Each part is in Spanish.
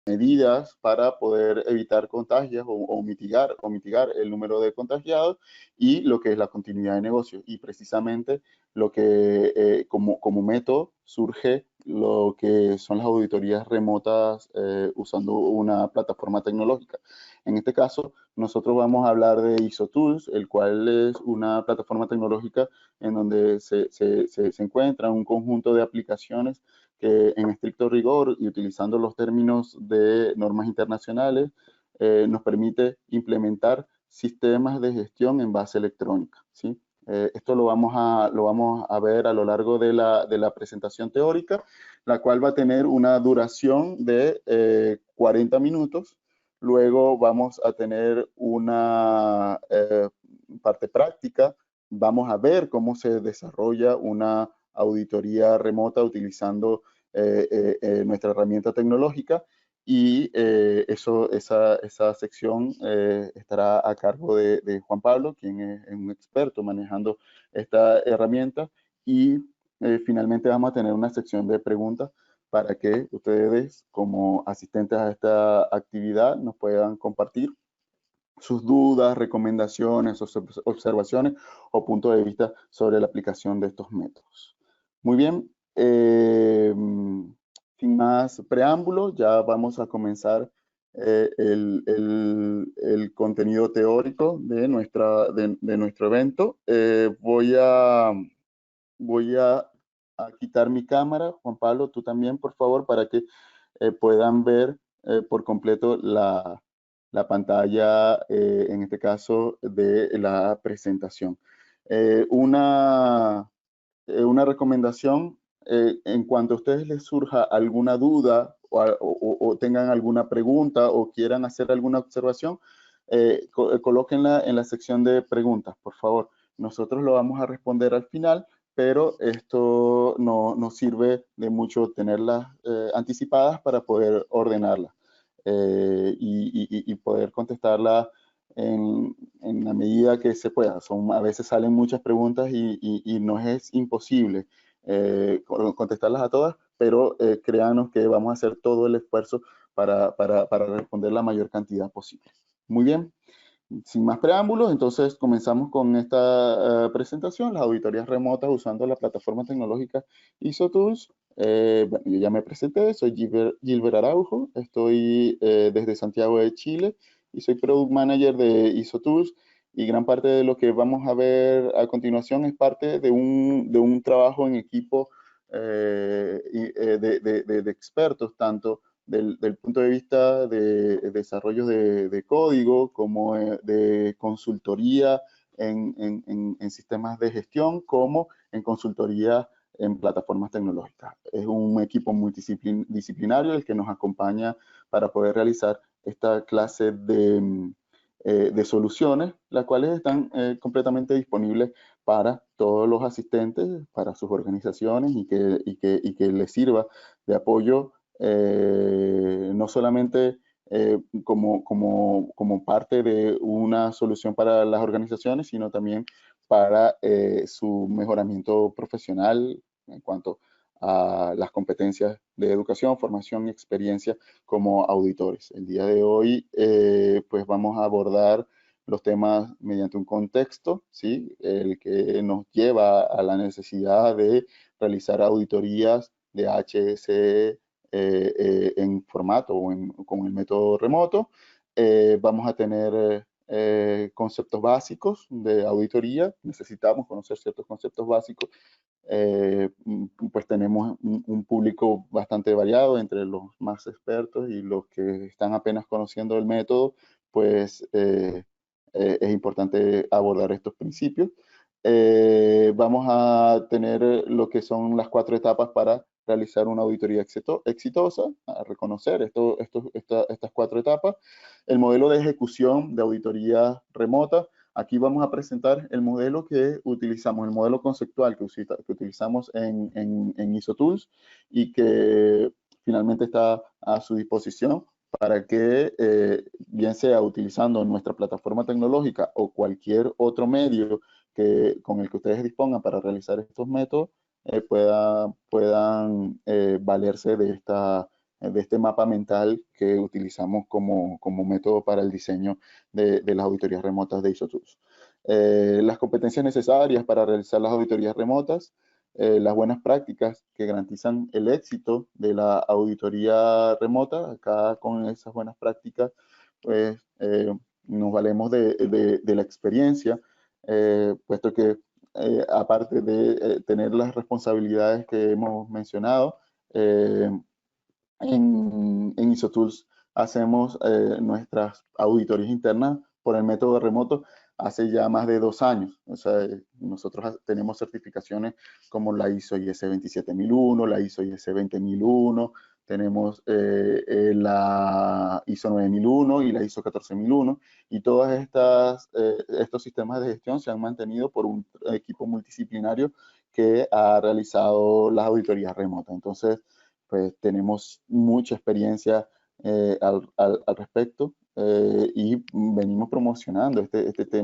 Medidas para poder evitar contagios o mitigar el número de contagiados y lo que es la continuidad de negocio. Y precisamente lo que como método surge lo que son las auditorías remotas usando una plataforma tecnológica. En este caso, nosotros vamos a hablar de ISO Tools, el cual es una plataforma tecnológica en donde se encuentra un conjunto de aplicaciones que en estricto rigor y utilizando los términos de normas internacionales, nos permite implementar sistemas de gestión en base electrónica, ¿sí? Esto lo vamos a ver a lo largo de la presentación teórica, la cual va a tener una duración de 40 minutos. Luego vamos a tener una parte práctica. Vamos a ver cómo se desarrolla una auditoría remota utilizando nuestra herramienta tecnológica y esa sección estará a cargo de Juan Pablo, quien es un experto manejando esta herramienta y finalmente vamos a tener una sección de preguntas para que ustedes como asistentes a esta actividad nos puedan compartir sus dudas, recomendaciones, observaciones o puntos de vista sobre la aplicación de estos métodos. Muy bien, sin más preámbulos, ya vamos a comenzar el contenido teórico de nuestro evento. Voy a quitar mi cámara. Juan Pablo, tú también, por favor, para que puedan ver por completo la pantalla, en este caso, de la presentación. Una recomendación, en cuanto a ustedes les surja alguna duda o tengan alguna pregunta o quieran hacer alguna observación, colóquenla en la sección de preguntas, por favor. Nosotros lo vamos a responder al final, pero esto no nos sirve de mucho tenerlas anticipadas para poder ordenarlas y poder contestarlas en la medida que se pueda. A veces salen muchas preguntas y nos es imposible contestarlas a todas, pero créanos que vamos a hacer todo el esfuerzo para responder la mayor cantidad posible. Muy bien. Sin más preámbulos, entonces comenzamos con esta presentación, las auditorías remotas usando la plataforma tecnológica ISO Tools. Bueno, yo ya me presenté, soy Gilbert Araujo, estoy desde Santiago de Chile y soy Product Manager de ISO Tools, y gran parte de lo que vamos a ver a continuación es parte de un trabajo en equipo de expertos, tanto del punto de vista de desarrollo de código, como de consultoría en sistemas de gestión, como en consultoría en plataformas tecnológicas. Es un equipo multidisciplinario el que nos acompaña para poder realizar esta clase de soluciones, las cuales están completamente disponibles para todos los asistentes, para sus organizaciones y que les sirva de apoyo no solamente como parte de una solución para las organizaciones, sino también para su mejoramiento profesional en cuanto a las competencias de educación, formación y experiencia como auditores. El día de hoy, pues vamos a abordar los temas mediante un contexto, ¿sí? El que nos lleva a la necesidad de realizar auditorías de HSE en formato con el método remoto. Vamos a tener conceptos básicos de auditoría. Necesitamos conocer ciertos conceptos básicos. Pues tenemos un público bastante variado entre los más expertos y los que están apenas conociendo el método, pues es importante abordar estos principios. Vamos a tener lo que son las 4 etapas para realizar una auditoría exitosa, a reconocer estas 4 etapas. El modelo de ejecución de auditoría remota. Aquí vamos a presentar el modelo que utilizamos, el modelo conceptual que utilizamos en ISO Tools y que finalmente está a su disposición para que, bien sea utilizando nuestra plataforma tecnológica o cualquier otro medio con el que ustedes dispongan para realizar estos métodos puedan valerse de este mapa mental que utilizamos como método para el diseño de las auditorías remotas de ISO Tools. Las competencias necesarias para realizar las auditorías remotas, las buenas prácticas que garantizan el éxito de la auditoría remota. Acá con esas buenas prácticas, pues nos valemos de la experiencia, puesto que aparte de tener las responsabilidades que hemos mencionado, eh, en ISOTools hacemos nuestras auditorías internas por el método remoto hace ya más de 2 años. O sea, nosotros tenemos certificaciones como la ISO IS 27001, la ISO IS 20001, tenemos la ISO 9001 y la ISO 14001, y todos estos sistemas de gestión se han mantenido por un equipo multidisciplinario que ha realizado las auditorías remotas. Entonces, pues tenemos mucha experiencia al respecto, y venimos promocionando este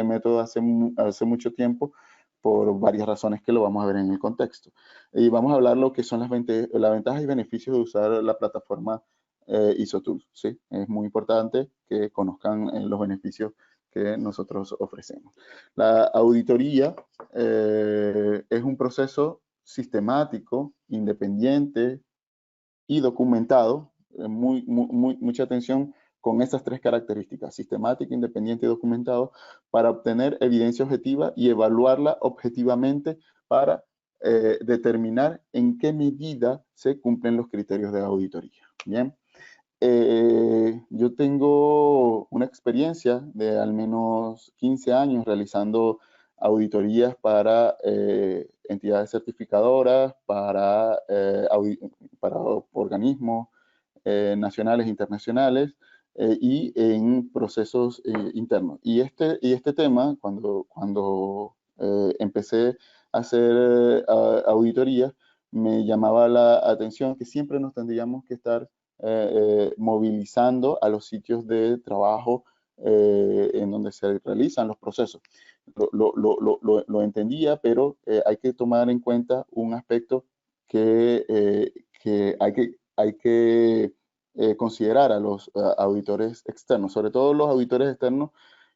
método hace mucho tiempo por varias razones que lo vamos a ver en el contexto. Y vamos a hablar lo que son las ventajas y beneficios de usar la plataforma ISOTools, ¿sí? Es muy importante que conozcan los beneficios que nosotros ofrecemos. La auditoría es un proceso sistemático, independiente y documentado. Mucha atención con estas tres características: sistemático, independiente y documentado, para obtener evidencia objetiva y evaluarla objetivamente para determinar en qué medida se cumplen los criterios de auditoría. Bien. Yo tengo una experiencia de al menos 15 años realizando auditorías para entidades certificadoras, para organismos nacionales e internacionales, y en procesos internos. Y este tema, cuando empecé a hacer auditorías, me llamaba la atención que siempre nos tendríamos que estar movilizando a los sitios de trabajo en donde se realizan los procesos. Lo entendía, pero hay que tomar en cuenta un aspecto que hay que considerar a los auditores externos, sobre todo los auditores externos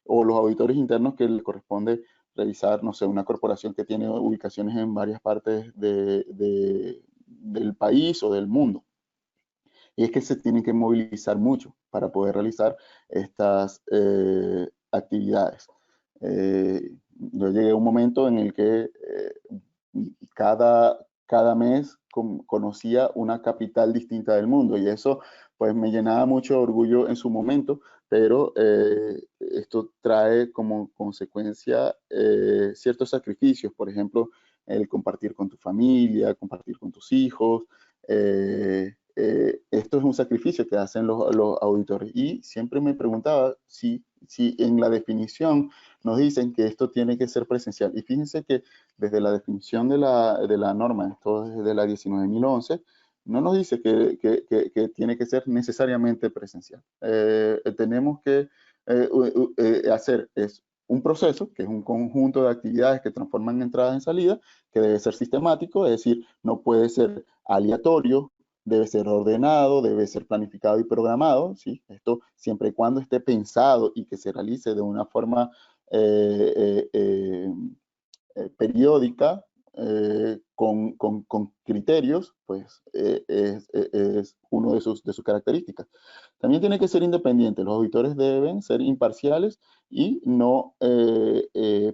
o los auditores internos que les corresponde revisar, no sé, una corporación que tiene ubicaciones en varias partes del país o del mundo. Y es que se tienen que movilizar mucho para poder realizar estas actividades. Yo llegué a un momento en el que cada mes conocía una capital distinta del mundo, y eso pues me llenaba mucho de orgullo en su momento, pero esto trae como consecuencia ciertos sacrificios. Por ejemplo, el compartir con tu familia, compartir con tus hijos. Esto es un sacrificio que hacen los auditores, y siempre me preguntaba si en la definición nos dicen que esto tiene que ser presencial. Y fíjense que desde la definición de la norma, esto es de la 19.011, no nos dice que tiene que ser necesariamente presencial. Tenemos que hacer un proceso, que es un conjunto de actividades que transforman entradas en salida, que debe ser sistemático, es decir, no puede ser aleatorio, debe ser ordenado, debe ser planificado y programado, ¿sí? Esto siempre y cuando esté pensado y que se realice de una forma periódica, con criterios, pues es uno de sus características. También tiene que ser independiente. Los auditores deben ser imparciales y no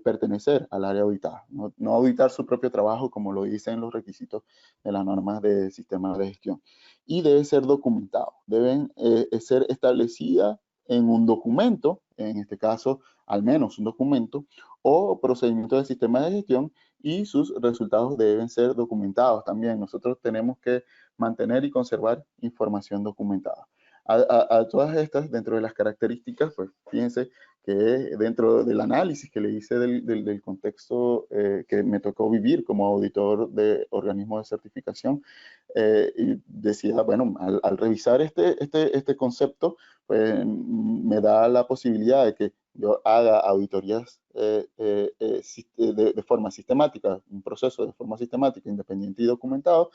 pertenecer al área auditada. No auditar su propio trabajo, como lo dicen los requisitos de las normas de sistemas de gestión. Y debe ser documentado. Deben ser establecidas en un documento, en este caso, al menos un documento, o procedimiento de sistema de gestión, y sus resultados deben ser documentados también. Nosotros tenemos que mantener y conservar información documentada. A todas estas, dentro de las características, pues fíjense que dentro del análisis que le hice del contexto que me tocó vivir como auditor de organismos de certificación, y decía, bueno, al revisar este concepto, pues me da la posibilidad de que yo haga auditorías de forma sistemática, un proceso de forma sistemática, independiente y documentado,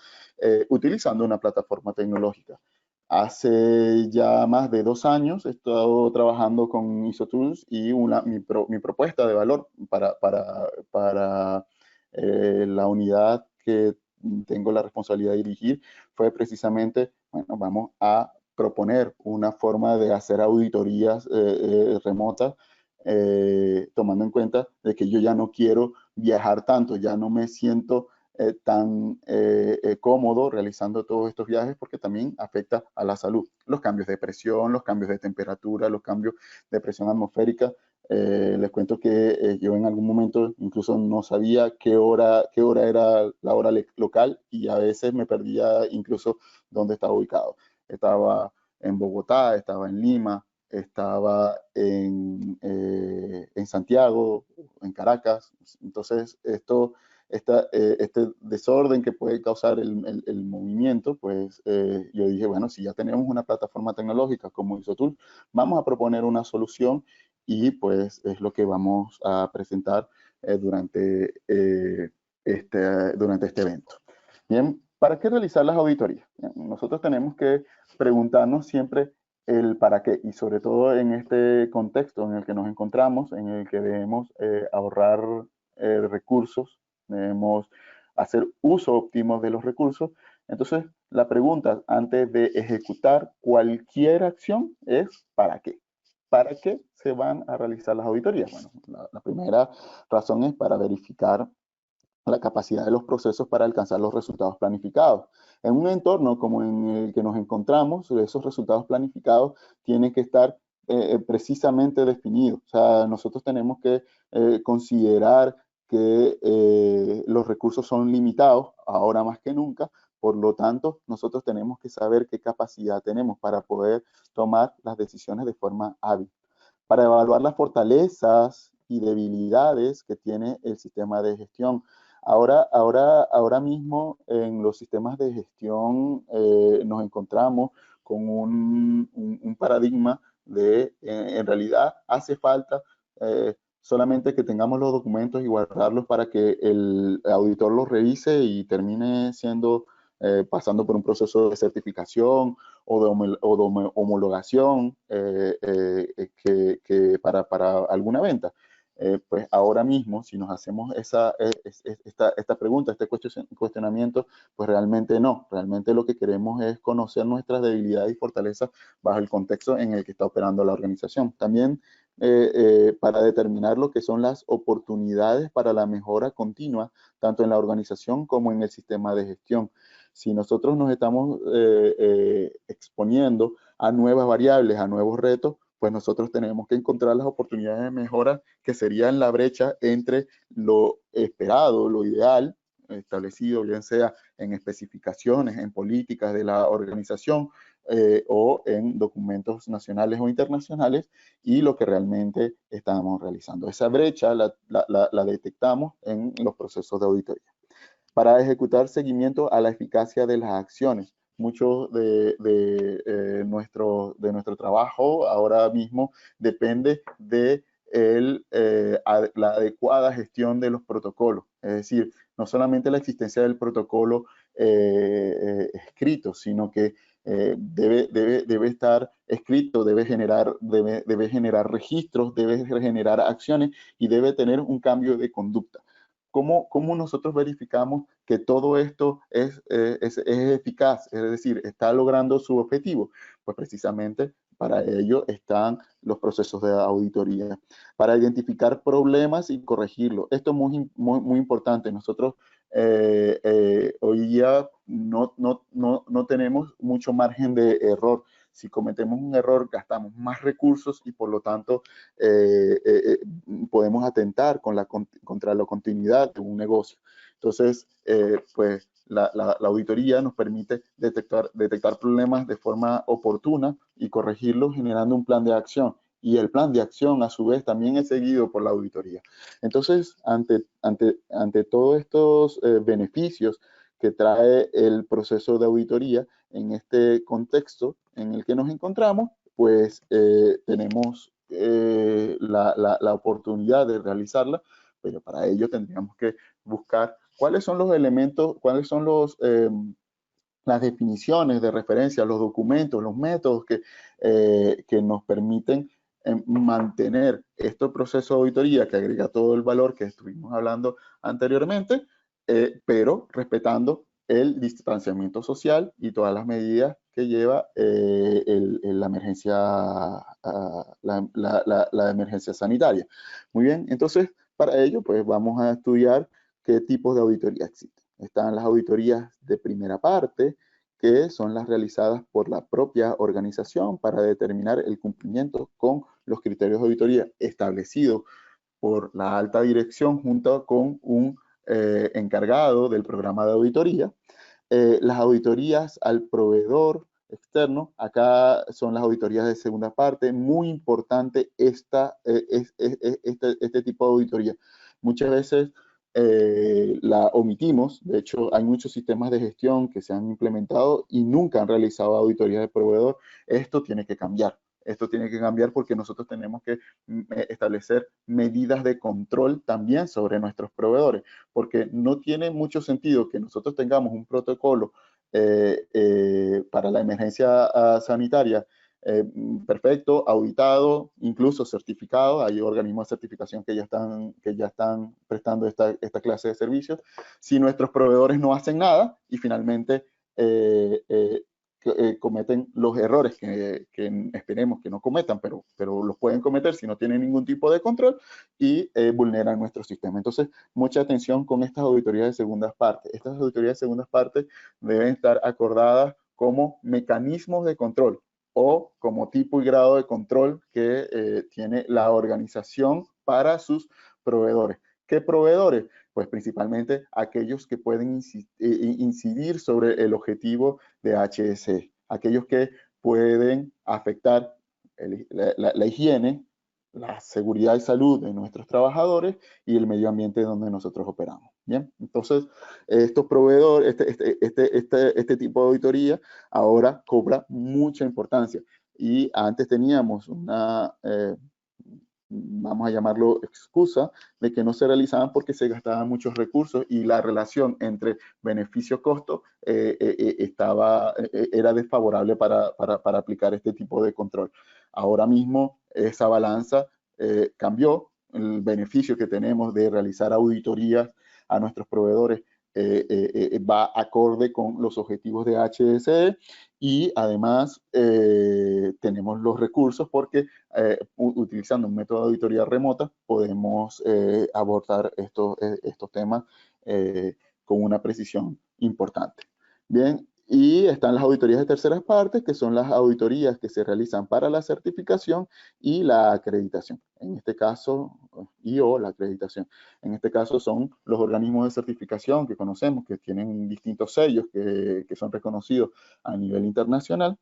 utilizando una plataforma tecnológica. Hace ya más de 2 años he estado trabajando con ISO Tools y mi propuesta de valor para la unidad que tengo la responsabilidad de dirigir fue precisamente, bueno, vamos a proponer una forma de hacer auditorías remotas, tomando en cuenta de que yo ya no quiero viajar tanto, ya no me siento tan cómodo realizando todos estos viajes porque también afecta a la salud. Los cambios de presión, los cambios de temperatura, los cambios de presión atmosférica. Les cuento que yo en algún momento incluso no sabía qué hora era la hora local y a veces me perdía incluso dónde estaba ubicado. Estaba en Bogotá, estaba en Lima, estaba en Santiago, en Caracas. Entonces, este desorden que puede causar el movimiento, pues yo dije, bueno, si ya tenemos una plataforma tecnológica como ISOTOOL, vamos a proponer una solución y pues es lo que vamos a presentar durante este evento. Bien, ¿para qué realizar las auditorías? Nosotros tenemos que preguntarnos siempre el para qué y sobre todo en este contexto en el que nos encontramos, en el que debemos ahorrar recursos, debemos hacer uso óptimo de los recursos. Entonces, la pregunta antes de ejecutar cualquier acción es ¿para qué? ¿Para qué se van a realizar las auditorías? Bueno, la primera razón es para verificar la capacidad de los procesos para alcanzar los resultados planificados. En un entorno como en el que nos encontramos, esos resultados planificados tienen que estar precisamente definidos. O sea, nosotros tenemos que considerar que los recursos son limitados, ahora más que nunca. Por lo tanto, nosotros tenemos que saber qué capacidad tenemos para poder tomar las decisiones de forma hábil, para evaluar las fortalezas y debilidades que tiene el sistema de gestión. Ahora mismo en los sistemas de gestión nos encontramos con un paradigma de, en realidad, hace falta solamente que tengamos los documentos y guardarlos para que el auditor los revise y termine siendo, pasando por un proceso de certificación o de homologación para alguna venta. Pues ahora mismo, si nos hacemos esta pregunta, este cuestionamiento, pues realmente no. Realmente lo que queremos es conocer nuestras debilidades y fortalezas bajo el contexto en el que está operando la organización. También para determinar lo que son las oportunidades para la mejora continua, tanto en la organización como en el sistema de gestión. Si nosotros nos estamos exponiendo a nuevas variables, a nuevos retos, pues nosotros tenemos que encontrar las oportunidades de mejora que serían la brecha entre lo esperado, lo ideal, establecido bien sea en especificaciones, en políticas de la organización o en documentos nacionales o internacionales y lo que realmente estamos realizando. Esa brecha la detectamos en los procesos de auditoría. Para ejecutar seguimiento a la eficacia de las acciones. Mucho de nuestro trabajo ahora mismo depende de la adecuada gestión de los protocolos. Es decir, no solamente la existencia del protocolo escrito, sino que debe estar escrito, debe generar registros, debe generar acciones y debe tener un cambio de conducta. ¿Cómo nosotros verificamos que todo esto es eficaz? Es decir, está logrando su objetivo. Pues precisamente para ello están los procesos de auditoría, para identificar problemas y corregirlos. Esto es muy importante. Nosotros hoy día no tenemos mucho margen de error. Si cometemos un error, gastamos más recursos y por lo tanto podemos atentar contra la continuidad de un negocio. Entonces, pues la auditoría nos permite detectar problemas de forma oportuna y corregirlos generando un plan de acción. Y el plan de acción, a su vez, también es seguido por la auditoría. Entonces, ante todos estos beneficios que trae el proceso de auditoría en este contexto en el que nos encontramos, pues tenemos la oportunidad de realizarla, pero para ello tendríamos que buscar cuáles son los elementos, cuáles son las definiciones de referencia, los documentos, los métodos que nos permiten mantener este proceso de auditoría que agrega todo el valor que estuvimos hablando anteriormente, pero respetando el distanciamiento social y todas las medidas que lleva la emergencia, la emergencia sanitaria. Muy bien, entonces para ello pues vamos a estudiar qué tipos de auditoría existen. Están las auditorías de primera parte, que son las realizadas por la propia organización para determinar el cumplimiento con los criterios de auditoría establecidos por la alta dirección junto con un encargado del programa de auditoría. Las auditorías al proveedor externo, acá son las auditorías de segunda parte, muy importante este tipo de auditoría. Muchas veces la omitimos, de hecho hay muchos sistemas de gestión que se han implementado y nunca han realizado auditorías de proveedor. Esto tiene que cambiar. Esto tiene que cambiar porque nosotros tenemos que establecer medidas de control también sobre nuestros proveedores, porque no tiene mucho sentido que nosotros tengamos un protocolo para la emergencia sanitaria perfecto, auditado, incluso certificado. Hay organismos de certificación que ya están prestando esta clase de servicios. Si nuestros proveedores no hacen nada y finalmente cometen los errores que esperemos que no cometan, pero los pueden cometer si no tienen ningún tipo de control y vulneran nuestro sistema. Entonces, mucha atención con estas auditorías de segundas partes. Estas auditorías de segundas partes deben estar acordadas como mecanismos de control o como tipo y grado de control que tiene la organización para sus proveedores. ¿Qué proveedores? Pues principalmente aquellos que pueden incidir sobre el objetivo de HSE, aquellos que pueden afectar la higiene, la seguridad y salud de nuestros trabajadores y el medio ambiente donde nosotros operamos. Bien, entonces estos proveedores, este tipo de auditoría ahora cobra mucha importancia y antes teníamos una vamos a llamarlo excusa, de que no se realizaban porque se gastaban muchos recursos y la relación entre beneficio-costo era desfavorable para aplicar este tipo de control. Ahora mismo esa balanza cambió, el beneficio que tenemos de realizar auditorías a nuestros proveedores va acorde con los objetivos de HSE y además tenemos los recursos porque utilizando un método de auditoría remota podemos abordar estos temas con una precisión importante. Bien, y están las auditorías de terceras partes, que son las auditorías que se realizan para la certificación y la acreditación. En este caso, o la acreditación. En este caso son los organismos de certificación que conocemos, que tienen distintos sellos que son reconocidos a nivel internacional,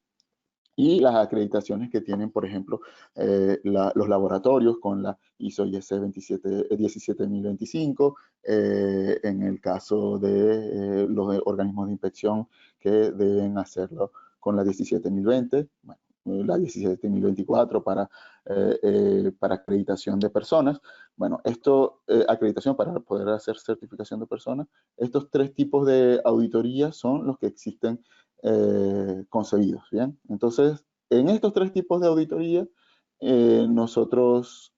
y las acreditaciones que tienen, por ejemplo, los laboratorios con la ISO IEC 17025, en el caso de los organismos de inspección que deben hacerlo con la 17020, bueno, la 17024 para acreditación de personas. Bueno, acreditación para poder hacer certificación de personas. Estos tres tipos de auditoría son los que existen concebidos, ¿bien? Entonces, en estos tres tipos de auditoría, nosotros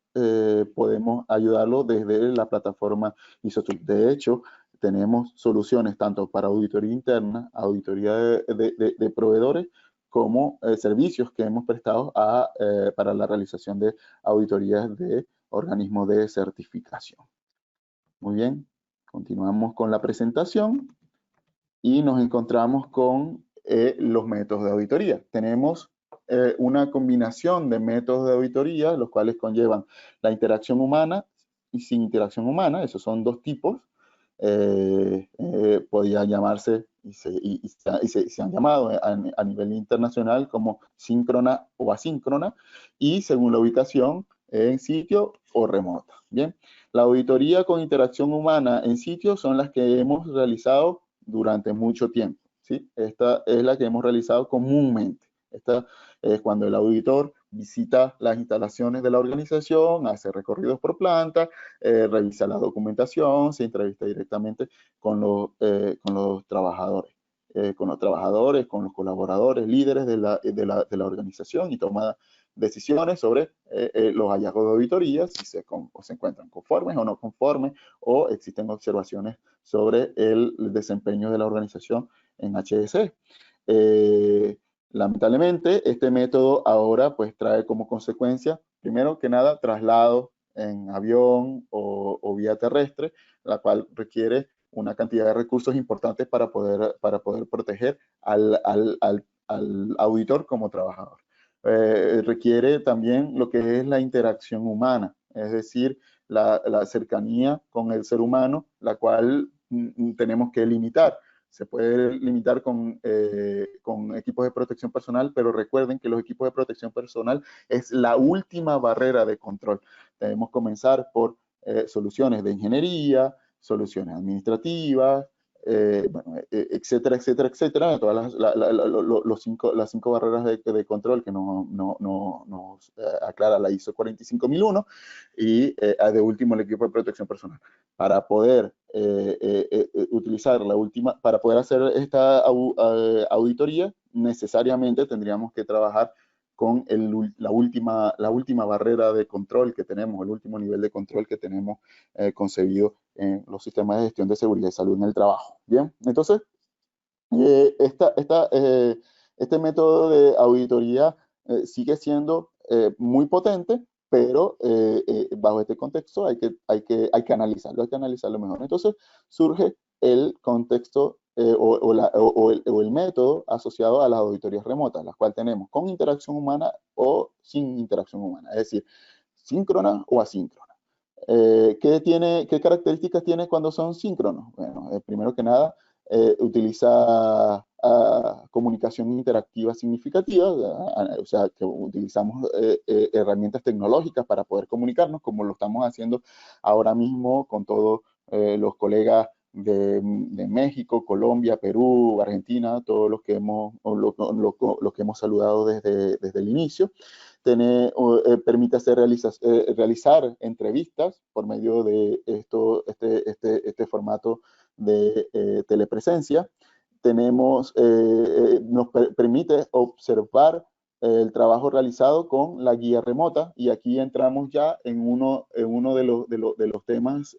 podemos ayudarlo desde la plataforma ISOTOOL. De hecho, tenemos soluciones tanto para auditoría interna, auditoría de proveedores, como servicios que hemos prestado para la realización de auditorías de organismos de certificación. Muy bien, continuamos con la presentación y nos encontramos con los métodos de auditoría. Tenemos una combinación de métodos de auditoría, los cuales conllevan la interacción humana y sin interacción humana. Esos son dos tipos. Podría llamarse y se han llamado a nivel internacional como síncrona o asíncrona, y según la ubicación en sitio o remota. Bien, la auditoría con interacción humana en sitio son las que hemos realizado durante mucho tiempo, ¿sí? Esta es la que hemos realizado comúnmente. Esta es cuando el auditor visita las instalaciones de la organización, hace recorridos por planta, revisa la documentación, se entrevista directamente con los trabajadores. Con los colaboradores, líderes de la organización y toma decisiones sobre los hallazgos de auditoría, si se encuentran conformes o no conformes, o existen observaciones sobre el desempeño de la organización en HSE. Lamentablemente, este método ahora pues trae como consecuencia, primero que nada, traslado en avión o vía terrestre, la cual requiere una cantidad de recursos importantes para poder proteger al auditor como trabajador. Requiere también lo que es la interacción humana, es decir, la cercanía con el ser humano, la cual tenemos que limitar. Se puede limitar con equipos de protección personal, pero recuerden que los equipos de protección personal es la última barrera de control. Debemos comenzar por soluciones de ingeniería, soluciones administrativas, bueno, etcétera, etcétera, etcétera, todas las cinco barreras de control que nos aclara la ISO 45001 y de último el equipo de protección personal. Para poder utilizar para poder hacer esta auditoría, necesariamente tendríamos que trabajar con la última barrera de control que tenemos, el último nivel de control que tenemos concebido en los sistemas de gestión de seguridad y salud en el trabajo. Bien, entonces, este método de auditoría sigue siendo muy potente, pero bajo este contexto hay que analizarlo mejor. Entonces surge el contexto o el método asociado a las auditorías remotas, las cuales tenemos con interacción humana o sin interacción humana, es decir, síncrona o asíncrona. ¿Qué características tiene cuando son síncronos? Bueno, primero que nada, utiliza comunicación interactiva significativa, o sea, que utilizamos herramientas tecnológicas para poder comunicarnos, como lo estamos haciendo ahora mismo con todos los colegas de México, Colombia, Perú, Argentina, todos los que hemos saludado desde el inicio. Permite realizar entrevistas por medio de este formato de telepresencia. Nos permite observar el trabajo realizado con la guía remota, y aquí entramos ya en uno de los temas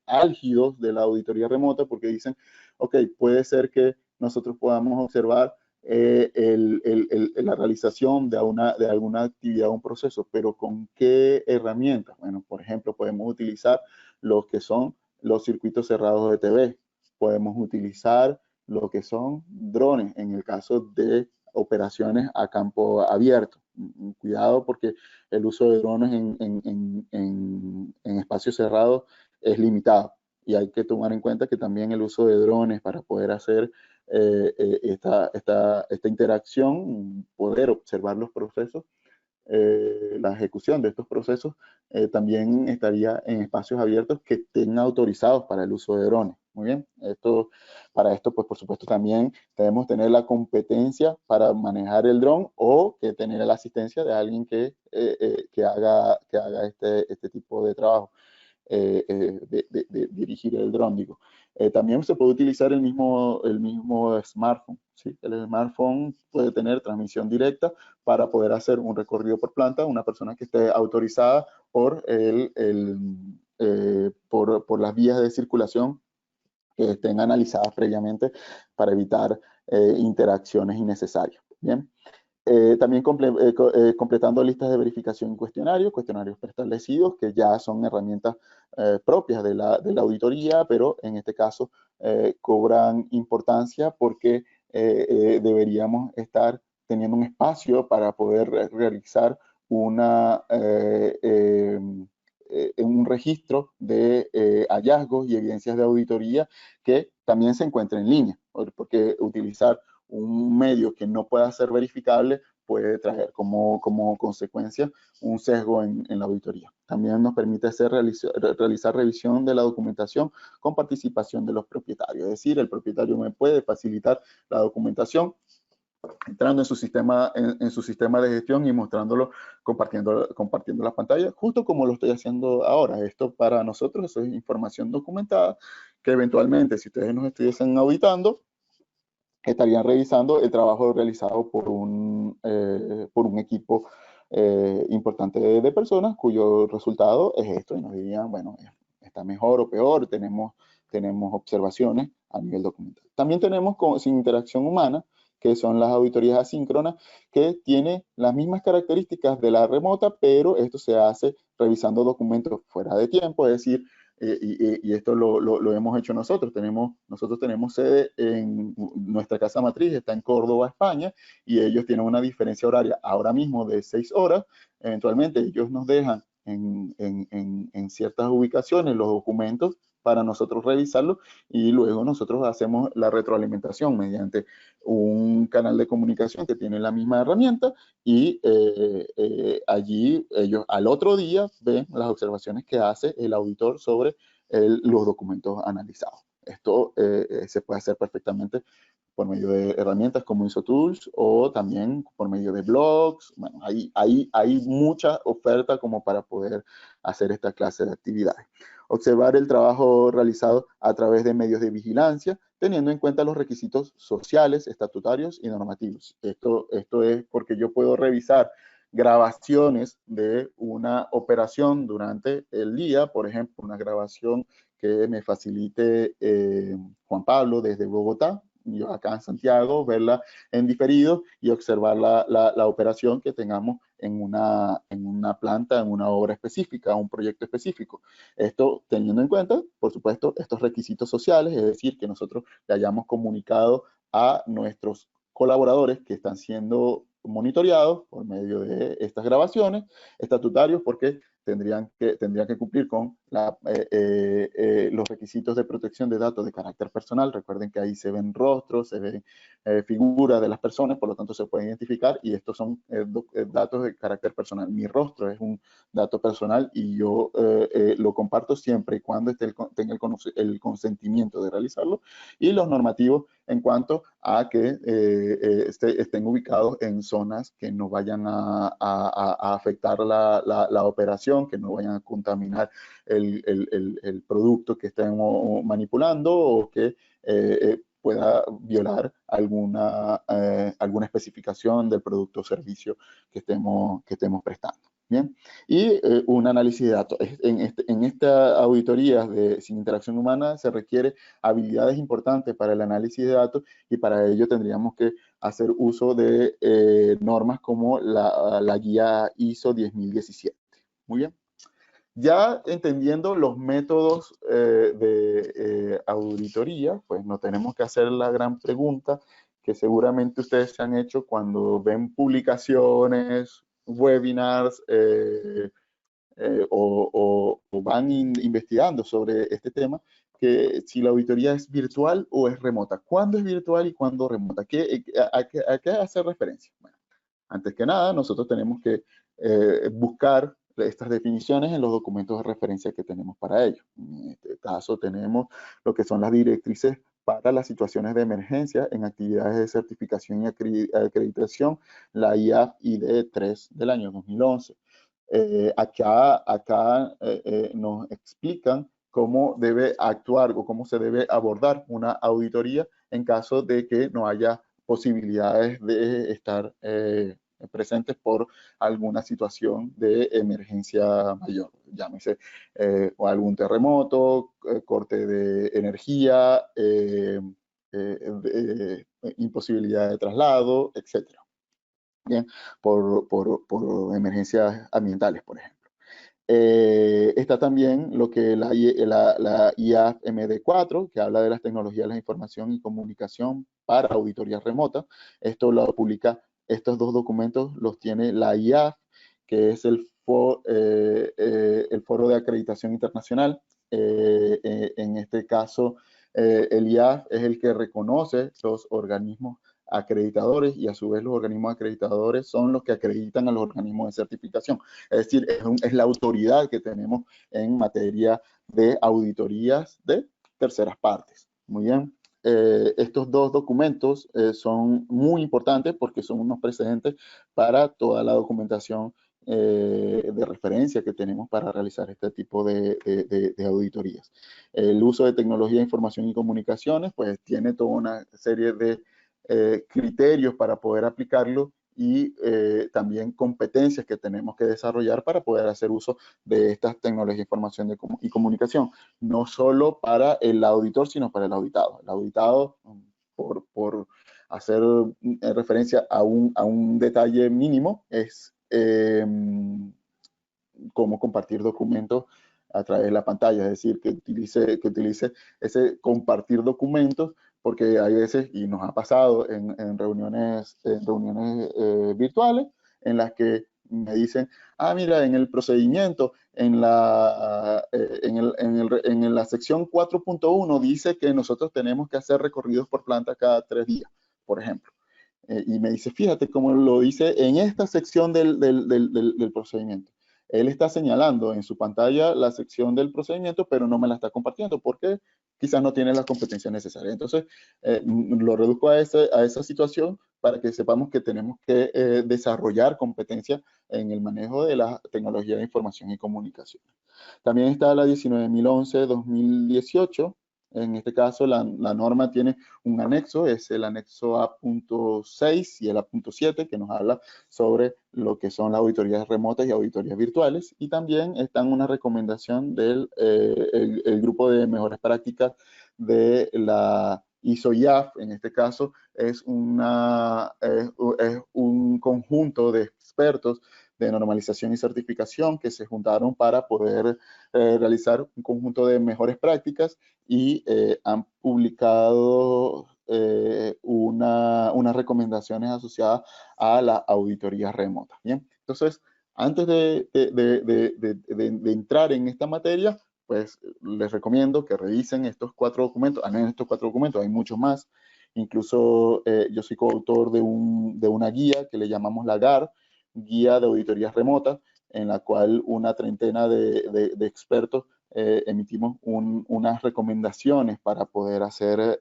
álgidos de la auditoría remota, porque dicen, ok, puede ser que nosotros podamos observar la realización de alguna actividad o un proceso, pero ¿con qué herramientas? Bueno, por ejemplo, podemos utilizar los que son los circuitos cerrados de TV, podemos utilizar lo que son drones en el caso de operaciones a campo abierto. Cuidado, porque el uso de drones en espacios cerrados es limitado, y hay que tomar en cuenta que también el uso de drones para poder hacer esta interacción, poder observar los procesos, la ejecución de estos procesos, también estaría en espacios abiertos que estén autorizados para el uso de drones. Muy bien, para esto, pues por supuesto también debemos tener la competencia para manejar el dron, o que tener la asistencia de alguien que haga este tipo de trabajo. De dirigir el dron, digo. También se puede utilizar el mismo smartphone, ¿sí? El smartphone puede tener transmisión directa para poder hacer un recorrido por planta, una persona que esté autorizada por las vías de circulación que estén analizadas previamente para evitar interacciones innecesarias. Bien. También completando listas de verificación y cuestionarios preestablecidos, que ya son herramientas propias de la auditoría, pero en este caso cobran importancia porque deberíamos estar teniendo un espacio para poder realizar un registro de hallazgos y evidencias de auditoría que también se encuentre en línea, porque utilizar un medio que no pueda ser verificable puede traer como consecuencia un sesgo en la auditoría. También nos permite realizar revisión de la documentación con participación de los propietarios. Es decir, el propietario me puede facilitar la documentación entrando en su sistema de gestión y mostrándolo, compartiendo la pantalla, justo como lo estoy haciendo ahora. Esto para nosotros eso es información documentada que eventualmente, si ustedes nos estuviesen auditando, estarían revisando el trabajo realizado por un equipo importante de personas cuyo resultado es esto, y nos dirían, bueno, está mejor o peor, tenemos observaciones a nivel documental. También tenemos sin interacción humana, que son las auditorías asíncronas, que tiene las mismas características de la remota, pero esto se hace revisando documentos fuera de tiempo, es decir, y esto lo hemos hecho nosotros. Nosotros tenemos sede en nuestra casa matriz, está en Córdoba, España, y ellos tienen una diferencia horaria ahora mismo de 6 horas. Eventualmente ellos nos dejan en ciertas ubicaciones los documentos para nosotros revisarlos y luego nosotros hacemos la retroalimentación mediante un canal de comunicación que tiene la misma herramienta y allí ellos al otro día ven las observaciones que hace el auditor sobre los documentos analizados. Esto se puede hacer perfectamente por medio de herramientas como ISOTools o también por medio de blogs. Bueno, hay mucha oferta como para poder hacer esta clase de actividades. Observar el trabajo realizado a través de medios de vigilancia, teniendo en cuenta los requisitos sociales, estatutarios y normativos. Esto es porque yo puedo revisar grabaciones de una operación durante el día, por ejemplo, una grabación que me facilite Juan Pablo desde Bogotá, yo acá en Santiago, verla en diferido y observar la operación que tengamos en una planta, en una obra específica, un proyecto específico. Esto teniendo en cuenta, por supuesto, estos requisitos sociales, es decir, que nosotros le hayamos comunicado a nuestros colaboradores que están siendo monitoreados por medio de estas grabaciones, estatutarios, porque tendrían que cumplir con los requisitos de protección de datos de carácter personal. Recuerden que ahí se ven rostros, se ven figuras de las personas, por lo tanto se puede identificar y estos son datos de carácter personal. Mi rostro es un dato personal y yo lo comparto siempre y cuando tenga el consentimiento de realizarlo, y los normativos en cuanto a que estén ubicados en zonas que no vayan a afectar la operación, que no vayan a contaminar el producto que estemos manipulando o que pueda violar alguna especificación del producto o servicio que estemos prestando. Bien, y un análisis de datos. En esta auditoría sin interacción humana se requiere habilidades importantes para el análisis de datos y para ello tendríamos que hacer uso de normas como la guía ISO 10017. Muy bien. Ya entendiendo los métodos de auditoría, pues nos tenemos que hacer la gran pregunta que seguramente ustedes se han hecho cuando ven publicaciones, webinars o van investigando sobre este tema, que si la auditoría es virtual o es remota. ¿Cuándo es virtual y cuándo remota? ¿A qué hace referencia? Bueno, antes que nada, nosotros tenemos que buscar estas definiciones en los documentos de referencia que tenemos para ello. En este caso tenemos lo que son las directrices para las situaciones de emergencia en actividades de certificación y acreditación, la IAF ID 3 del año 2011. Acá nos explican cómo debe actuar o cómo se debe abordar una auditoría en caso de que no haya posibilidades de estar presentes por alguna situación de emergencia mayor, llámese o algún terremoto, corte de energía, imposibilidad de traslado, etcétera. Bien, por emergencias ambientales, por ejemplo. Está también lo que la IAF MD4, que habla de las tecnologías de la información y comunicación para auditoría remota. Esto lo publica, estos dos documentos los tiene la IAF, que es el foro de acreditación internacional. En este caso, el IAF es el que reconoce los organismos acreditadores y a su vez los organismos acreditadores son los que acreditan a los organismos de certificación. Es decir, es la autoridad que tenemos en materia de auditorías de terceras partes. Muy bien. estos dos documentos son muy importantes porque son unos precedentes para toda la documentación de referencia que tenemos para realizar este tipo de auditorías. El uso de tecnología de información y comunicaciones, pues tiene toda una serie de criterios para poder aplicarlo y también competencias que tenemos que desarrollar para poder hacer uso de estas tecnologías de información y comunicación, no solo para el auditor, sino para el auditado. El auditado, por hacer referencia a un detalle mínimo, es cómo compartir documentos a través de la pantalla, es decir, que utilice ese compartir documentos, porque hay veces, y nos ha pasado en reuniones virtuales, en las que me dicen, mira, en el procedimiento, en la sección 4.1 dice que nosotros tenemos que hacer recorridos por planta cada 3 días, por ejemplo. Y me dice, fíjate cómo lo dice en esta sección del procedimiento. Él está señalando en su pantalla la sección del procedimiento, pero no me la está compartiendo porque quizás no tiene la competencia necesaria. Entonces, lo reduzco a esa situación para que sepamos que tenemos que desarrollar competencia en el manejo de la tecnología de información y comunicación. También está la 19.011-2018. En este caso, la norma tiene un anexo, es el anexo A.6 y el A.7, que nos habla sobre lo que son las auditorías remotas y auditorías virtuales. Y también está una recomendación del el grupo de mejores prácticas de la ISO-IAF. En este caso, es un conjunto de expertos de normalización y certificación que se juntaron para poder realizar un conjunto de mejores prácticas y han publicado unas recomendaciones asociadas a la auditoría remota. Bien, entonces, antes de entrar en esta materia, pues les recomiendo que revisen estos 4 documentos. En estos 4 documentos hay muchos más. Incluso yo soy coautor de una guía que le llamamos la GAR, Guía de Auditorías Remotas, en la cual una treintena de expertos emitimos unas recomendaciones para poder hacer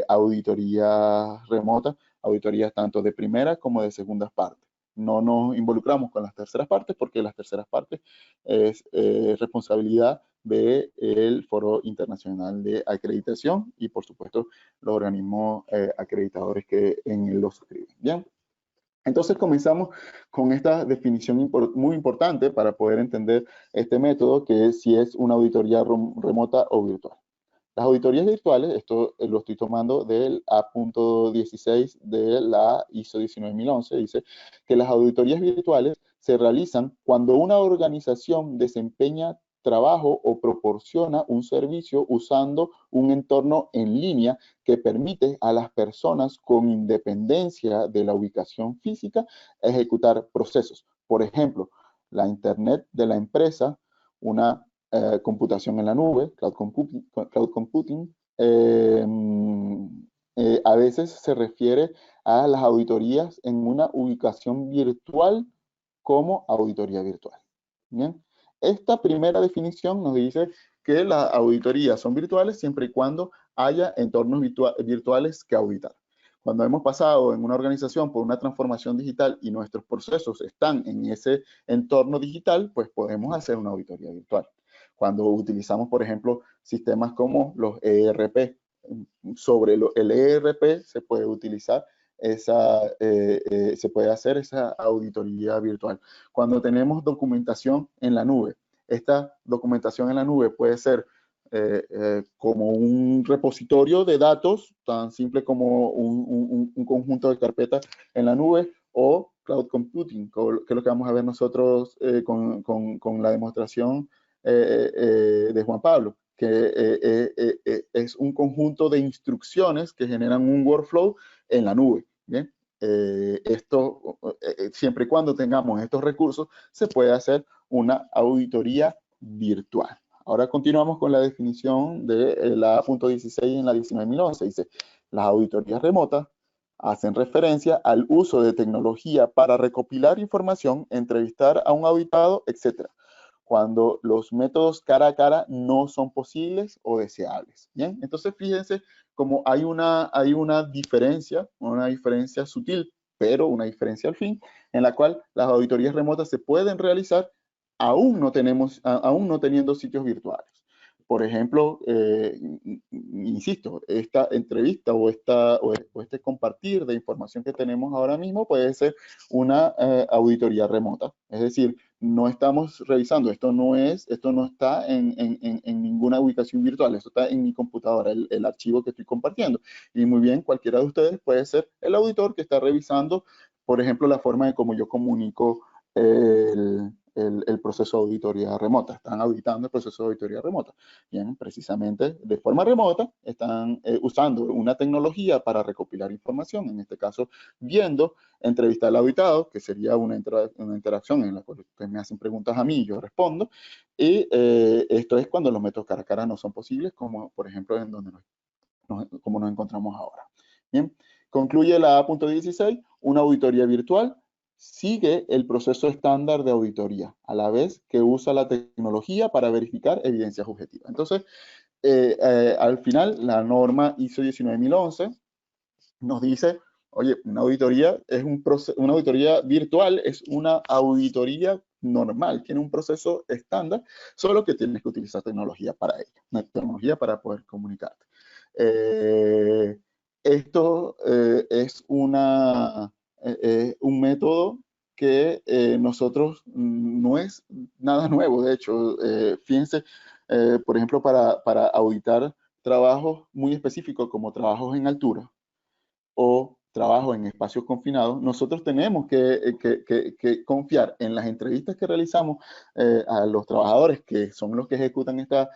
auditorías remotas, auditorías tanto de primera como de segundas partes. No nos involucramos con las terceras partes porque las terceras partes es responsabilidad del Foro Internacional de Acreditación y, por supuesto, los organismos acreditadores que en él lo suscriben. Bien. Entonces comenzamos con esta definición muy importante para poder entender este método, que es si es una auditoría remota o virtual. Las auditorías virtuales, esto lo estoy tomando del A.16 de la ISO 19011, dice que las auditorías virtuales se realizan cuando una organización desempeña trabajo o proporciona un servicio usando un entorno en línea que permite a las personas con independencia de la ubicación física ejecutar procesos. Por ejemplo, la internet de la empresa, una computación en la nube, cloud computing. A veces se refiere a las auditorías en una ubicación virtual como auditoría virtual. Bien. Esta primera definición nos dice que las auditorías son virtuales siempre y cuando haya entornos virtuales que auditar. Cuando hemos pasado en una organización por una transformación digital y nuestros procesos están en ese entorno digital, pues podemos hacer una auditoría virtual. Cuando utilizamos, por ejemplo, sistemas como los ERP, sobre el ERP se puede utilizar se puede hacer esa auditoría virtual. Cuando tenemos documentación en la nube, esta documentación en la nube puede ser como un repositorio de datos, tan simple como un conjunto de carpetas en la nube, o cloud computing, que es lo que vamos a ver nosotros con la demostración de Juan Pablo, que es un conjunto de instrucciones que generan un workflow en la nube. Bien, siempre y cuando tengamos estos recursos, se puede hacer una auditoría virtual. Ahora continuamos con la definición de la A.16 en la 19.011. Dice, las auditorías remotas hacen referencia al uso de tecnología para recopilar información, entrevistar a un auditado, etc., cuando los métodos cara a cara no son posibles o deseables. Bien, entonces fíjense cómo hay una diferencia sutil, pero una diferencia al fin, en la cual las auditorías remotas se pueden realizar aún no teniendo sitios virtuales. Por ejemplo, insisto, esta entrevista o este compartir de información que tenemos ahora mismo puede ser una auditoría remota. Es decir, no estamos revisando, esto no está en ninguna ubicación virtual, esto está en mi computadora, el archivo que estoy compartiendo. Y muy bien, cualquiera de ustedes puede ser el auditor que está revisando, por ejemplo, la forma de cómo yo comunico el proceso de auditoría remota. Están auditando el proceso de auditoría remota. Bien, precisamente de forma remota están usando una tecnología para recopilar información, en este caso viendo, entrevistar al auditado, que sería una interacción en la cual ustedes me hacen preguntas a mí y yo respondo, y esto es cuando los métodos cara a cara no son posibles, como por ejemplo en donde como nos encontramos ahora. Bien, concluye la A.16, una auditoría virtual sigue el proceso estándar de auditoría, a la vez que usa la tecnología para verificar evidencias objetivas. Entonces, al final, la norma ISO 19011 nos dice, oye, una auditoría virtual es una auditoría normal, tiene un proceso estándar, solo que tienes que utilizar tecnología para ella, una tecnología para poder comunicarte. Eh, esto es un método que nosotros no es nada nuevo, de hecho, fíjense, por ejemplo, para auditar trabajos muy específicos como trabajos en altura o trabajo en espacios confinados, nosotros tenemos que confiar en las entrevistas que realizamos a los trabajadores que son los que ejecutan esta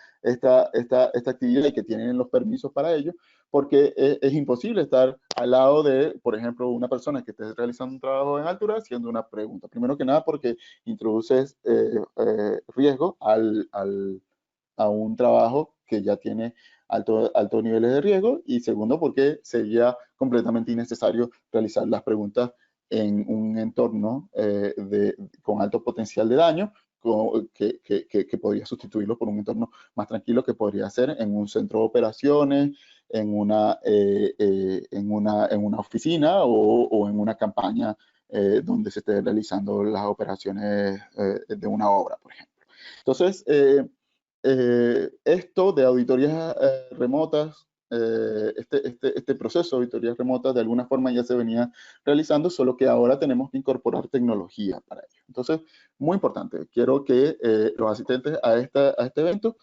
actividad y que tienen los permisos para ello, porque es imposible estar al lado de, por ejemplo, una persona que esté realizando un trabajo en altura haciendo una pregunta. Primero que nada porque introduces riesgo a un trabajo que ya tiene altos niveles de riesgo, y segundo porque sería completamente innecesario realizar las preguntas en un entorno con alto potencial de daño, que podría sustituirlo por un entorno más tranquilo que podría ser en un centro de operaciones, en una oficina o en una campaña donde se esté realizando las operaciones de una obra, por ejemplo. Entonces, esto de auditorías remotas, este proceso de auditorías remotas de alguna forma ya se venía realizando, solo que ahora tenemos que incorporar tecnología para ello. Entonces, muy importante, quiero que los asistentes a este evento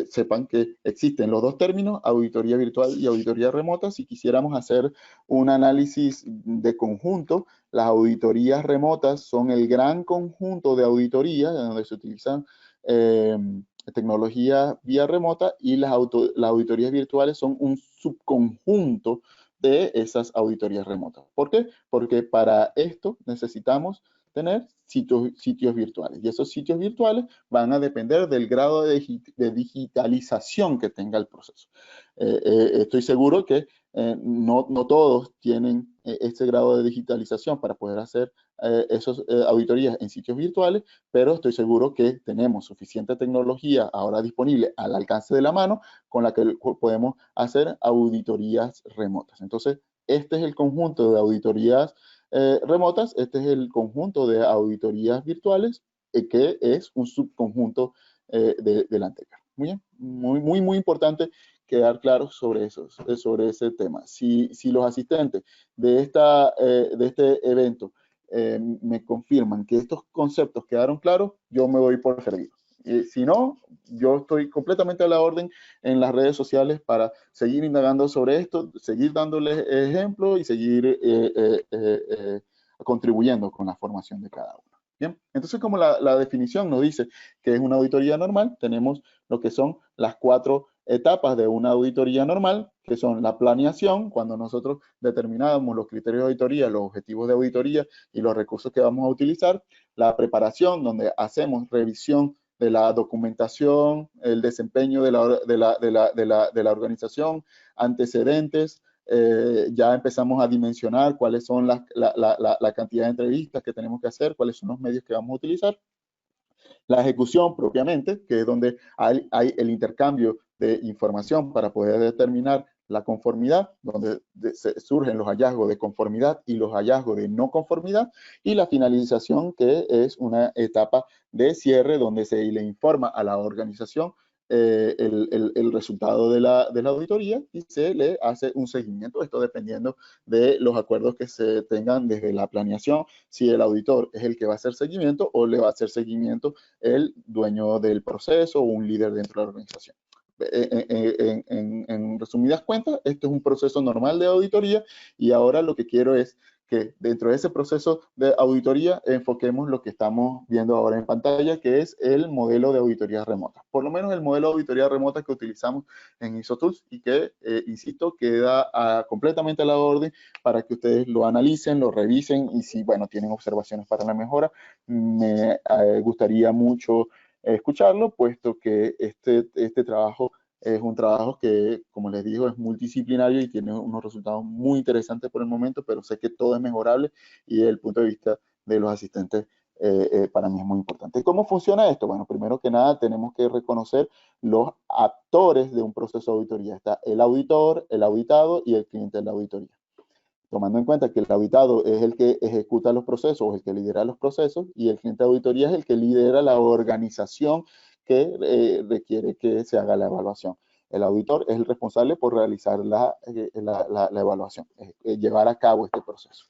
sepan que existen los dos términos, auditoría virtual y auditoría remota. Si quisiéramos hacer un análisis de conjunto, las auditorías remotas son el gran conjunto de auditorías donde se utilizan tecnología vía remota, y las auditorías virtuales son un subconjunto de esas auditorías remotas. ¿Por qué? Porque para esto necesitamos tener sitios virtuales, y esos sitios virtuales van a depender del grado de digitalización que tenga el proceso. Estoy seguro que no todos tienen este grado de digitalización para poder hacer esas auditorías en sitios virtuales, pero estoy seguro que tenemos suficiente tecnología ahora disponible al alcance de la mano con la que podemos hacer auditorías remotas. Entonces, este es el conjunto de auditorías remotas, este es el conjunto de auditorías virtuales, que es un subconjunto del anterior. Muy bien, muy importante quedar claros sobre eso, sobre ese tema. Si los asistentes de este evento me confirman que estos conceptos quedaron claros, yo me voy por servido. Si no, yo estoy completamente a la orden en las redes sociales para seguir indagando sobre esto, seguir dándoles ejemplos y seguir contribuyendo con la formación de cada uno. Bien, entonces como la definición nos dice que es una auditoría normal, tenemos lo que son las 4 etapas de una auditoría normal, que son la planeación, cuando nosotros determinamos los criterios de auditoría, los objetivos de auditoría y los recursos que vamos a utilizar; la preparación, donde hacemos revisión de la documentación, el desempeño de la organización, antecedentes, ya empezamos a dimensionar cuáles son la cantidad de entrevistas que tenemos que hacer, cuáles son los medios que vamos a utilizar. La ejecución propiamente, que es donde hay el intercambio de información para poder determinar la conformidad, donde surgen los hallazgos de conformidad y los hallazgos de no conformidad, y la finalización, que es una etapa de cierre donde se le informa a la organización el resultado de la auditoría y se le hace un seguimiento, esto dependiendo de los acuerdos que se tengan desde la planeación, si el auditor es el que va a hacer seguimiento o le va a hacer seguimiento el dueño del proceso o un líder dentro de la organización. En resumidas cuentas, esto es un proceso normal de auditoría y ahora lo que quiero es que dentro de ese proceso de auditoría enfoquemos lo que estamos viendo ahora en pantalla, que es el modelo de auditoría remota. Por lo menos el modelo de auditoría remota que utilizamos en ISOTools y que, insisto, queda completamente a la orden para que ustedes lo analicen, lo revisen y si, bueno, tienen observaciones para la mejora, me gustaría mucho escucharlo, puesto que este trabajo es un trabajo que, como les digo, es multidisciplinario y tiene unos resultados muy interesantes por el momento, pero sé que todo es mejorable y desde el punto de vista de los asistentes para mí es muy importante. ¿Cómo funciona esto? Bueno, primero que nada tenemos que reconocer los actores de un proceso de auditoría. Está el auditor, el auditado y el cliente de la auditoría. Tomando en cuenta que el auditado es el que ejecuta los procesos o el que lidera los procesos y el cliente de auditoría es el que lidera la organización que requiere que se haga la evaluación. El auditor es el responsable por realizar la evaluación, llevar a cabo este proceso.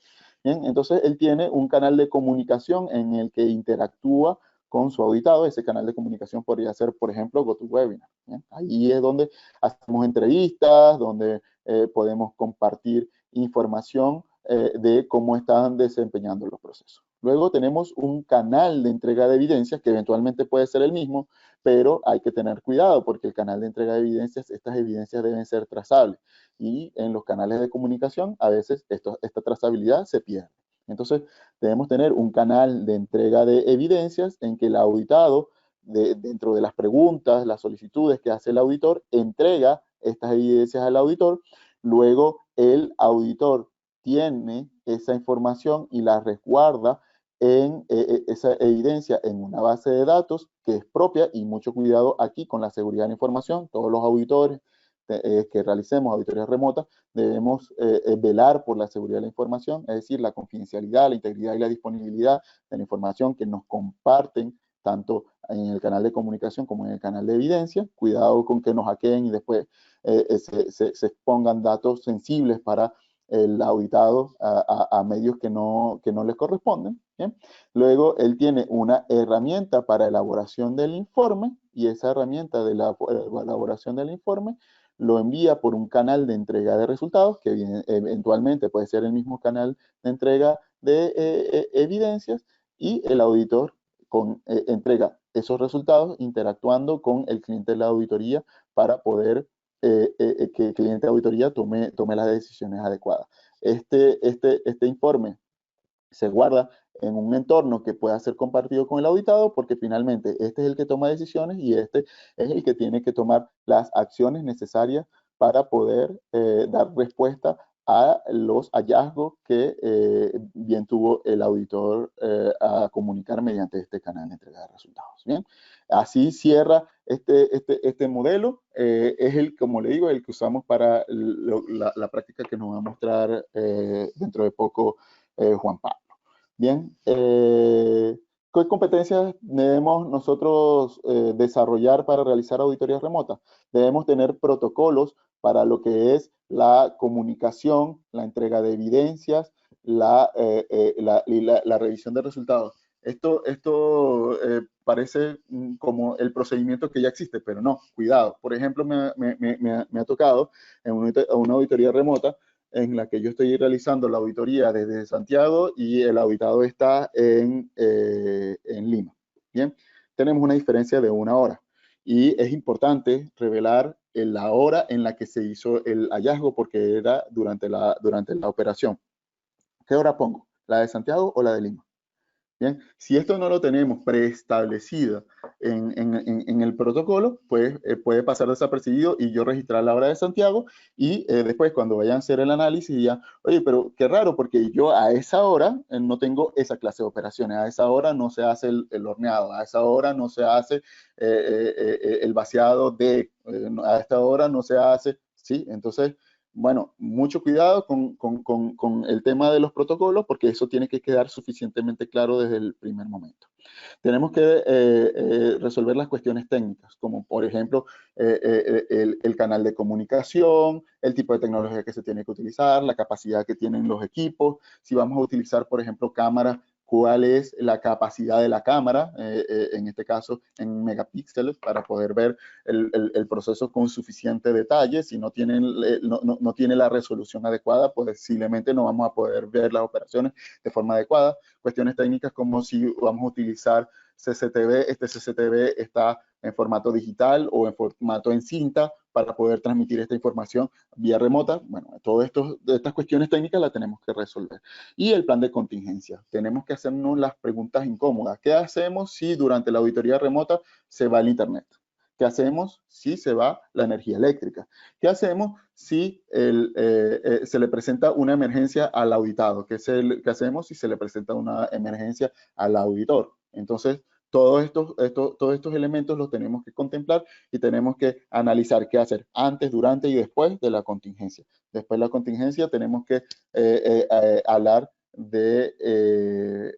Bien, entonces él tiene un canal de comunicación en el que interactúa con su auditado. Ese canal de comunicación podría ser, por ejemplo, GoToWebinar. ¿Bien? Ahí es donde hacemos entrevistas, donde podemos compartir información de cómo están desempeñando los procesos. Luego tenemos un canal de entrega de evidencias que eventualmente puede ser el mismo, pero hay que tener cuidado porque el canal de entrega de evidencias, estas evidencias deben ser trazables y en los canales de comunicación a veces esta trazabilidad se pierde. Entonces debemos tener un canal de entrega de evidencias en que el auditado, dentro de las preguntas, las solicitudes que hace el auditor, entrega estas evidencias al auditor. Luego el auditor tiene esa información y la resguarda en esa evidencia en una base de datos que es propia y mucho cuidado aquí con la seguridad de la información. Todos los auditores que realicemos auditorías remotas debemos velar por la seguridad de la información, es decir, la confidencialidad, la integridad y la disponibilidad de la información que nos comparten tanto en el canal de comunicación como en el canal de evidencia. Cuidado con que nos hackeen y después se expongan datos sensibles para el auditado a medios que no les corresponden. ¿Bien? Luego, él tiene una herramienta para elaboración del informe y esa herramienta de la elaboración del informe lo envía por un canal de entrega de resultados, que eventualmente puede ser el mismo canal de entrega de evidencias, y el auditor entrega esos resultados interactuando con el cliente de la auditoría para poder que el cliente de auditoría tome las decisiones adecuadas. Este informe se guarda en un entorno que pueda ser compartido con el auditado, porque finalmente este es el que toma decisiones y este es el que tiene que tomar las acciones necesarias para poder dar respuesta a los hallazgos que bien tuvo el auditor a comunicar mediante este canal de entrega de resultados. Bien, así cierra este modelo. Es el, como le digo, el que usamos para la práctica que nos va a mostrar dentro de poco Juan Pablo. Bien, ¿qué competencias debemos nosotros desarrollar para realizar auditorías remotas? Debemos tener protocolos para lo que es la comunicación, la entrega de evidencias, la revisión de resultados. Esto parece como el procedimiento que ya existe, pero no, cuidado. Por ejemplo, me ha tocado en una auditoría remota en la que yo estoy realizando la auditoría desde Santiago y el auditado está en Lima. Bien, tenemos una diferencia de 1 hora y es importante revelar la hora en la que se hizo el hallazgo porque era durante la operación. ¿Qué hora pongo? ¿La de Santiago o la de Lima? Bien, si esto no lo tenemos preestablecido en el protocolo, pues puede pasar desapercibido y yo registrar la hora de Santiago y después cuando vayan a hacer el análisis digan, oye, pero qué raro porque yo a esa hora no tengo esa clase de operaciones, a esa hora no se hace el horneado, a esa hora no se hace el vaciado a esta hora no se hace, ¿sí? Entonces, bueno, mucho cuidado con el tema de los protocolos porque eso tiene que quedar suficientemente claro desde el primer momento. Tenemos que resolver las cuestiones técnicas, como por ejemplo el canal de comunicación, el tipo de tecnología que se tiene que utilizar, la capacidad que tienen los equipos, si vamos a utilizar, por ejemplo, cámaras, cuál es la capacidad de la cámara, en este caso en megapíxeles, para poder ver el proceso con suficiente detalle. Si no, no tiene la resolución adecuada, pues posiblemente no vamos a poder ver las operaciones de forma adecuada. Cuestiones técnicas como si vamos a utilizar CCTV, este CCTV está en formato digital o en formato en cinta para poder transmitir esta información vía remota. Bueno, todas estas cuestiones técnicas las tenemos que resolver. Y el plan de contingencia. Tenemos que hacernos las preguntas incómodas. ¿Qué hacemos si durante la auditoría remota se va el internet? ¿Qué hacemos si se va la energía eléctrica? ¿Qué hacemos si se le presenta una emergencia al auditado? ¿Qué hacemos si se le presenta una emergencia al auditor? Entonces, todos estos elementos los tenemos que contemplar y tenemos que analizar qué hacer antes, durante y después de la contingencia. Después de la contingencia tenemos que hablar de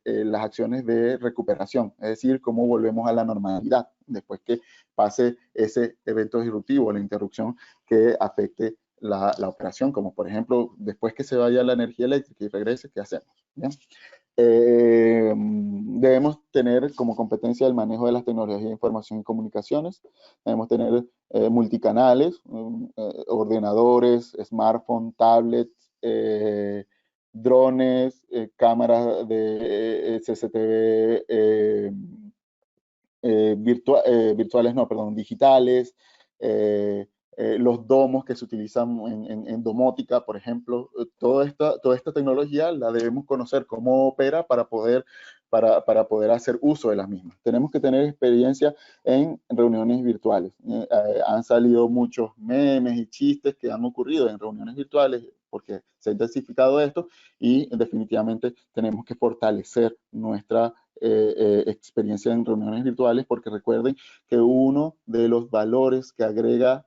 las acciones de recuperación, es decir, cómo volvemos a la normalidad después que pase ese evento disruptivo, la interrupción que afecte la operación, como por ejemplo, después que se vaya la energía eléctrica y regrese, ¿qué hacemos? ¿Bien? Debemos tener como competencia el manejo de las tecnologías de información y comunicaciones. Debemos tener multicanales, ordenadores, smartphones, tablets, drones, cámaras de CCTV virtuales, no, perdón, digitales, los domos que se utilizan en domótica, por ejemplo, toda esta tecnología la debemos conocer cómo opera para poder hacer uso de las mismas. Tenemos que tener experiencia en reuniones virtuales. Han salido muchos memes y chistes que han ocurrido en reuniones virtuales porque se ha intensificado esto y definitivamente tenemos que fortalecer nuestra experiencia en reuniones virtuales, porque recuerden que uno de los valores que agrega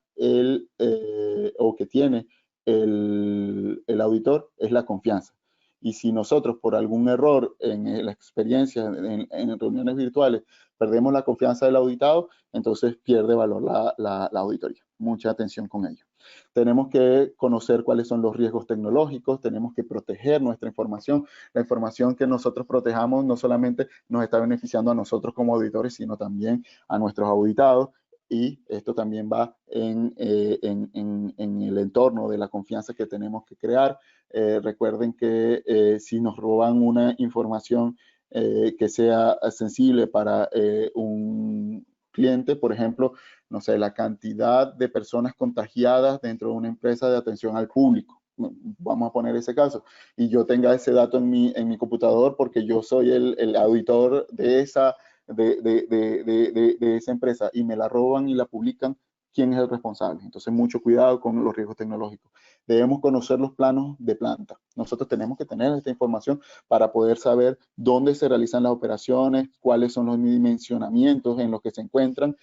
o que tiene el auditor es la confianza. Y si nosotros por algún error en la experiencia en reuniones virtuales perdemos la confianza del auditado, entonces pierde valor la auditoría. Mucha atención con ello. Tenemos que conocer cuáles son los riesgos tecnológicos, tenemos que proteger nuestra información. La información que nosotros protejamos no solamente nos está beneficiando a nosotros como auditores, sino también a nuestros auditados. Y esto también va en el entorno de la confianza que tenemos que crear. Recuerden que si nos roban una información que sea sensible para un cliente, por ejemplo, no sé, la cantidad de personas contagiadas dentro de una empresa de atención al público. Vamos a poner ese caso. Y yo tenga ese dato en mi computador porque yo soy el auditor de esa empresa y me la roban y la publican, ¿quién es el responsable? Entonces, mucho cuidado con los riesgos tecnológicos. Debemos conocer los planos de planta. Nosotros tenemos que tener esta información para poder saber dónde se realizan las operaciones, cuáles son los dimensionamientos en los que se encuentran,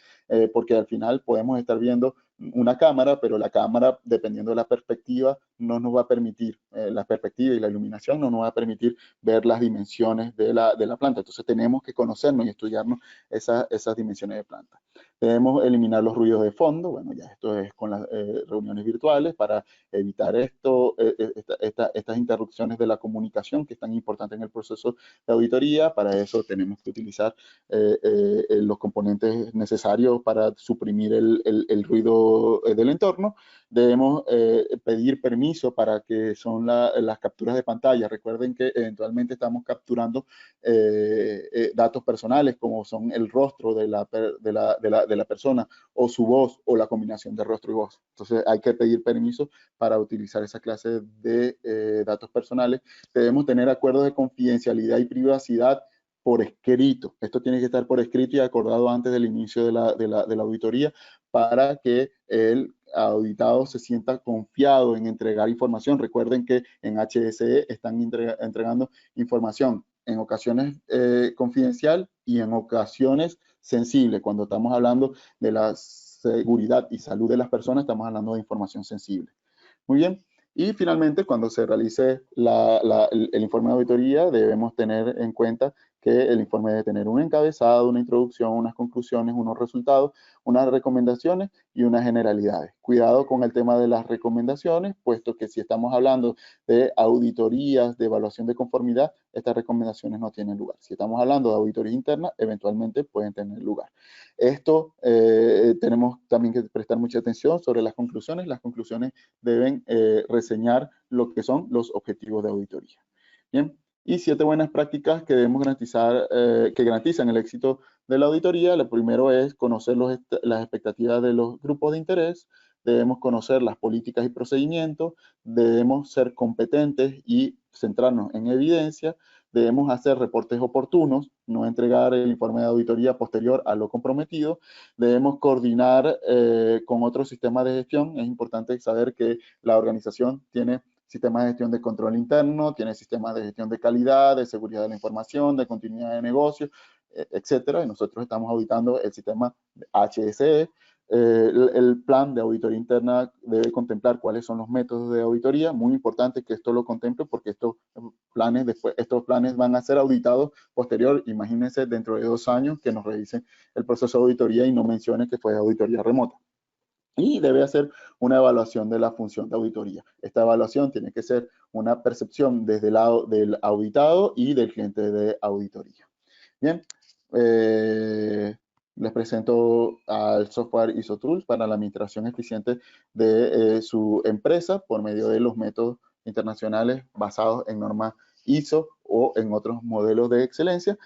porque al final podemos estar viendo una cámara, pero la cámara, dependiendo de la perspectiva, no nos va a permitir, la perspectiva y la iluminación no nos va a permitir ver las dimensiones de la planta. Entonces tenemos que conocernos y estudiarnos esas dimensiones de planta. Debemos eliminar los ruidos de fondo. Bueno, ya esto es con las reuniones virtuales para evitar estas interrupciones de la comunicación que es tan importante en el proceso de auditoría. Para eso tenemos que utilizar los componentes necesarios para suprimir el ruido del entorno. Debemos pedir permiso para que son las capturas de pantalla. Recuerden que eventualmente estamos capturando datos personales como son el rostro de la persona o su voz o la combinación de rostro y voz. Entonces hay que pedir permiso para utilizar esa clase de datos personales. Debemos tener acuerdos de confidencialidad y privacidad por escrito. Esto tiene que estar por escrito y acordado antes del inicio de la auditoría para que el auditado se sienta confiado en entregar información. Recuerden que en HSE están entregando información en ocasiones confidencial y en ocasiones sensible. Cuando estamos hablando de la seguridad y salud de las personas, estamos hablando de información sensible. Muy bien. Y finalmente, cuando se realice el informe de auditoría, debemos tener en cuenta que el informe debe tener un encabezado, una introducción, unas conclusiones, unos resultados, unas recomendaciones y unas generalidades. Cuidado con el tema de las recomendaciones, puesto que si estamos hablando de auditorías, de evaluación de conformidad, estas recomendaciones no tienen lugar. Si estamos hablando de auditoría interna, eventualmente pueden tener lugar. Esto tenemos también que prestar mucha atención sobre las conclusiones. Las conclusiones deben reseñar lo que son los objetivos de auditoría. Bien, y 7 buenas prácticas que debemos garantizar, que garantizan el éxito de la auditoría. Lo primero es conocer las expectativas de los grupos de interés, debemos conocer las políticas y procedimientos, debemos ser competentes y centrarnos en evidencia, debemos hacer reportes oportunos, no entregar el informe de auditoría posterior a lo comprometido, debemos coordinar con otros sistemas de gestión. Es importante saber que la organización tiene sistemas de gestión de control interno, tiene sistemas de gestión de calidad, de seguridad de la información, de continuidad de negocio, etcétera. Y nosotros estamos auditando el sistema HSE. El plan de auditoría interna debe contemplar cuáles son los métodos de auditoría. Muy importante que esto lo contemple porque estos planes van a ser auditados posterior. Imagínense dentro de 2 años que nos revisen el proceso de auditoría y no mencione que fue auditoría remota. Y debe hacer una evaluación de la función de auditoría. Esta evaluación tiene que ser una percepción desde el lado del auditado y del cliente de auditoría. Bien, les presento al software ISO Tools para la administración eficiente de su empresa por medio de los métodos internacionales basados en normas ISO o en otros modelos de excelencia.